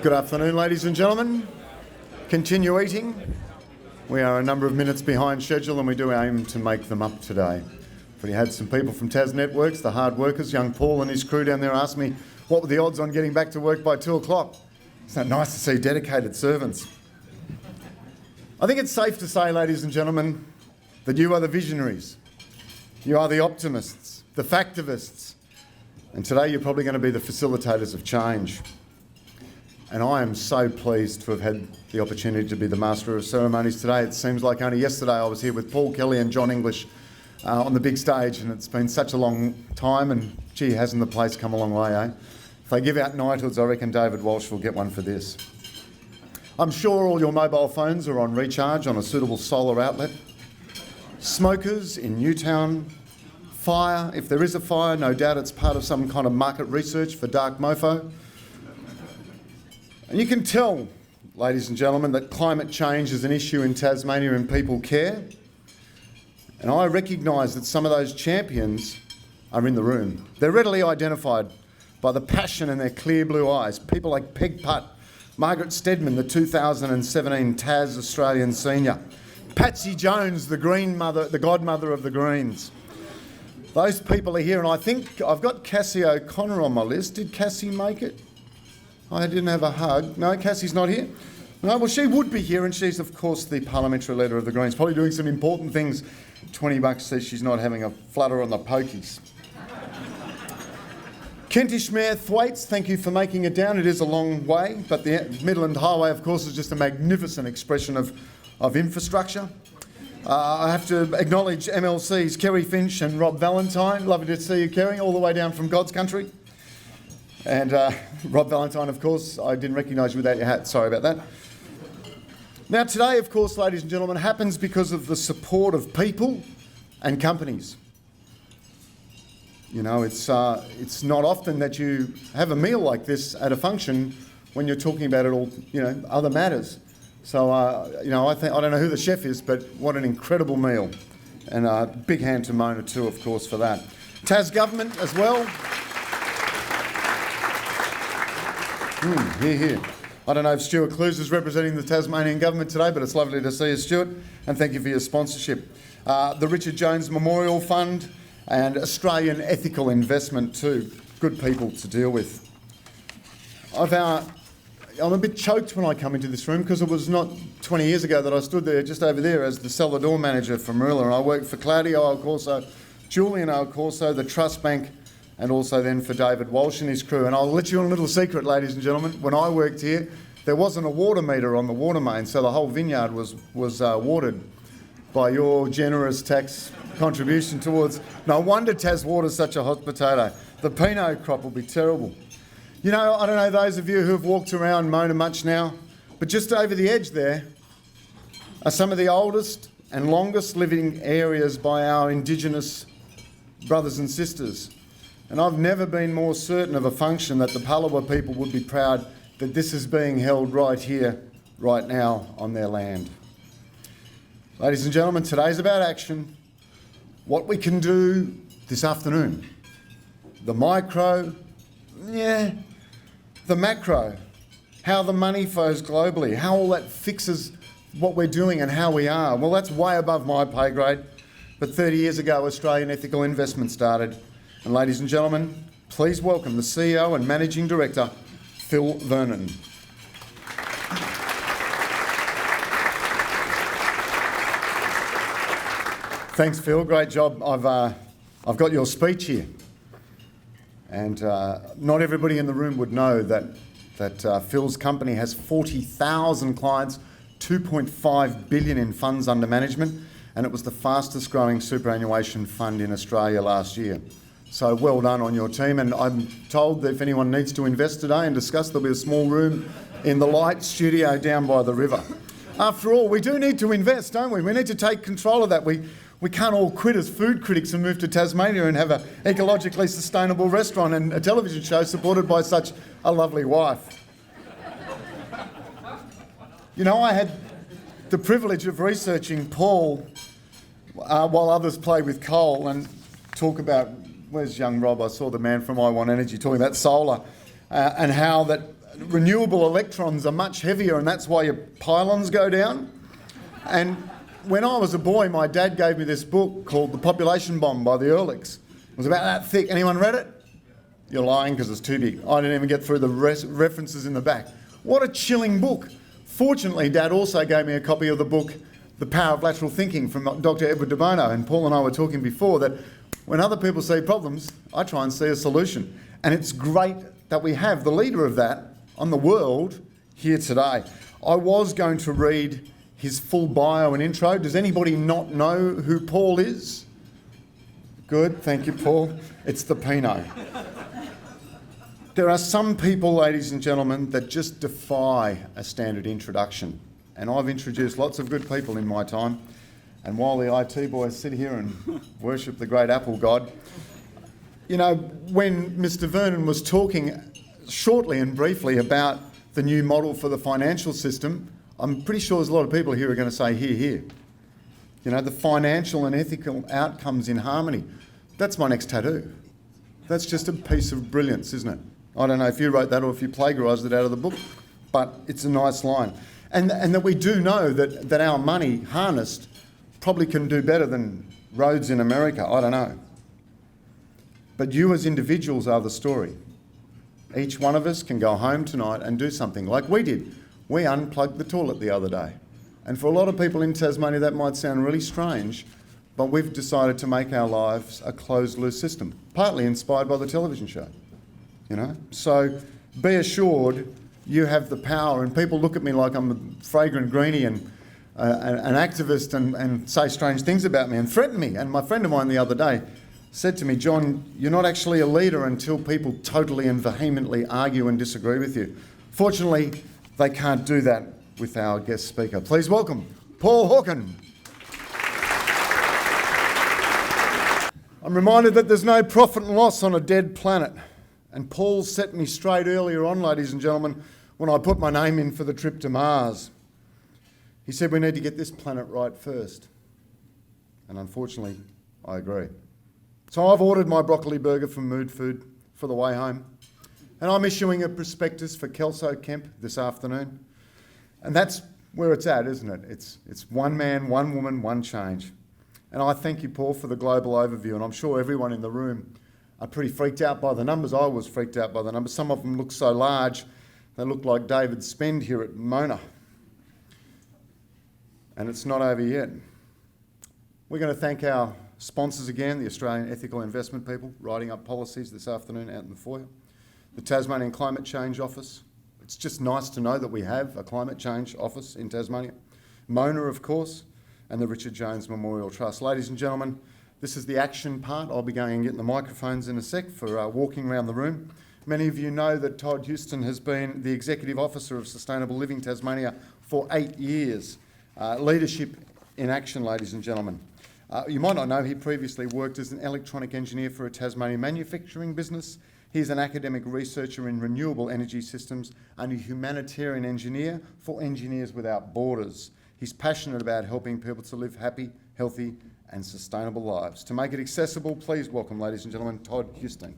Good afternoon, ladies and gentlemen. Continue eating. We are a number of minutes behind schedule and we do aim to make them up today. But we had some people from Tas Networks, the hard workers, young Paul and his crew down there asked me what were the odds on getting back to work by 2 o'clock. Isn't that nice to see dedicated servants? I think it's safe to say, ladies and gentlemen, that you are the visionaries. You are the optimists, the factivists. And today you're probably going to be the facilitators of change. And I am so pleased to have had the opportunity to be the Master of Ceremonies today. It seems like only yesterday I was here with Paul Kelly and John English on the big stage, and it's been such a long time, and gee, hasn't the place come a long way, eh? If they give out knighthoods, I reckon David Walsh will get one for this. I'm sure all your mobile phones are on recharge on a suitable solar outlet. Smokers in Newtown, fire, if there is a fire, no doubt it's part of some kind of market research for dark mofo. And you can tell, ladies and gentlemen, that climate change is an issue in Tasmania and people care. And I recognise that some of those champions are in the room. They're readily identified by the passion in their clear blue eyes. People like Peg Putt, Margaret Steadman, the 2017 Tas Australian Senior, Patsy Jones, the Green Mother, the godmother of the Greens. Those people are here, and I think I've got Cassie O'Connor on my list. Did Cassie make it? I didn't have a hug. No, Cassie's not here. No, well, she would be here, and she's, of course, the parliamentary leader of the Greens, probably doing some important things. $20 says she's not having a flutter on the pokies. Kentish Mayor Thwaites, thank you for making it down. It is a long way, but the Midland Highway, of course, is just a magnificent expression of infrastructure. I have to acknowledge MLC's Kerry Finch and Rob Valentine. Lovely to see you, Kerry, all the way down from God's country. And Rob Valentine, of course, I didn't recognise you without your hat. Sorry about that. Now, today, of course, ladies and gentlemen, happens because of the support of people and companies. You know, it's not often that you have a meal like this at a function when you're talking about it all, you know, other matters. So, you know, I don't know who the chef is, but what an incredible meal. And a big hand to Mona too, of course, for that. Tas government as well. Here. I don't know if Stuart Clues is representing the Tasmanian government today, but it's lovely to see you, Stuart, and thank you for your sponsorship. The Richard Jones Memorial Fund and Australian Ethical Investment too. Good people to deal with. I'm a bit choked when I come into this room because it was not 20 years ago that I stood there just over there as the cellar door manager for Marilla, and I worked for Claudio Alcorso, Julian Alcorso, the Trust Bank, and also then for David Walsh and his crew. And I'll let you on a little secret, ladies and gentlemen. When I worked here, there wasn't a water meter on the water main, so the whole vineyard was watered by your generous tax contribution towards... No wonder Tas Water's such a hot potato. The Pinot crop will be terrible. You know, I don't know those of you who have walked around Mona much now, but just over the edge there are some of the oldest and longest living areas by our Indigenous brothers and sisters. And I've never been more certain of a function that the Palawa people would be proud that this is being held right here, right now, on their land. Ladies and gentlemen, today's about action. What we can do this afternoon. The micro, the macro. How the money flows globally. How all that fixes what we're doing and how we are. Well, that's way above my pay grade. But 30 years ago, Australian Ethical Investment started. And ladies and gentlemen, please welcome the CEO and Managing Director, Phil Vernon. Thanks, Phil. Great job. I've got your speech here. And not everybody in the room would know that Phil's company has 40,000 clients, 2.5 billion in funds under management, and it was the fastest growing superannuation fund in Australia last year. So well done on your team, and I'm told that if anyone needs to invest today and discuss, there'll be a small room in the light studio down by the river. After all, we do need to invest, don't we? We need to take control of that. We can't all quit as food critics and move to Tasmania and have an ecologically sustainable restaurant and a television show supported by such a lovely wife. You know, I had the privilege of researching Paul while others play with coal and talk about... Where's young Rob? I saw the man from I Want Energy talking about solar and how that renewable electrons are much heavier, and that's why your pylons go down. And when I was a boy, my dad gave me this book called The Population Bomb by the Ehrlichs. It was about that thick. Anyone read it? You're lying because it's too big. I didn't even get through the references in the back. What a chilling book. Fortunately, Dad also gave me a copy of the book The Power of Lateral Thinking from Dr. Edward de Bono, and Paul and I were talking before that when other people see problems, I try and see a solution. And it's great that we have the leader of that on the world here today. I was going to read his full bio and intro. Does anybody not know who Paul is? Good, thank you, Paul. It's the Pinot. There are some people, ladies and gentlemen, that just defy a standard introduction. And I've introduced lots of good people in my time. And while the IT boys sit here and worship the great Apple God, you know, when Mr. Vernon was talking shortly and briefly about the new model for the financial system, I'm pretty sure there's a lot of people here who are going to say, hear, hear. You know, the financial and ethical outcomes in harmony. That's my next tattoo. That's just a piece of brilliance, isn't it? I don't know if you wrote that or if you plagiarised it out of the book, but it's a nice line. And that we do know that our money harnessed probably can do better than roads in America. I don't know. But you as individuals are the story. Each one of us can go home tonight and do something like we did. We unplugged the toilet the other day. And for a lot of people in Tasmania, that might sound really strange, but we've decided to make our lives a closed-loop system, partly inspired by the television show. You know? So be assured you have the power, and people look at me like I'm a fragrant greenie and an activist and say strange things about me and threaten me. And my friend of mine the other day said to me, John, you're not actually a leader until people totally and vehemently argue and disagree with you. Fortunately, they can't do that with our guest speaker. Please welcome Paul Hawken. I'm reminded that there's no profit and loss on a dead planet. And Paul set me straight earlier on, ladies and gentlemen, when I put my name in for the trip to Mars. He said we need to get this planet right first. And unfortunately, I agree. So I've ordered my broccoli burger from Mood Food for the way home. And I'm issuing a prospectus for Kelso Kemp this afternoon. And that's where it's at, isn't it? It's one man, one woman, one change. And I thank you, Paul, for the global overview. And I'm sure everyone in the room are pretty freaked out by the numbers. I was freaked out by the numbers. Some of them look so large, they look like David Spend here at Mona. And it's not over yet. We're going to thank our sponsors again, the Australian Ethical Investment people, writing up policies this afternoon out in the foyer. The Tasmanian Climate Change Office. It's just nice to know that we have a climate change office in Tasmania. Mona, of course, and the Richard Jones Memorial Trust. Ladies and gentlemen, this is the action part. I'll be going and getting the microphones in a sec for walking around the room. Many of you know that Todd Houston has been the Executive Officer of Sustainable Living Tasmania for 8 years. Leadership in action, ladies and gentlemen. You might not know he previously worked as an electronic engineer for a Tasmanian manufacturing business. He's an academic researcher in renewable energy systems and a humanitarian engineer for Engineers Without Borders. He's passionate about helping people to live happy, healthy and sustainable lives. To make it accessible, please welcome, ladies and gentlemen, Todd Houston.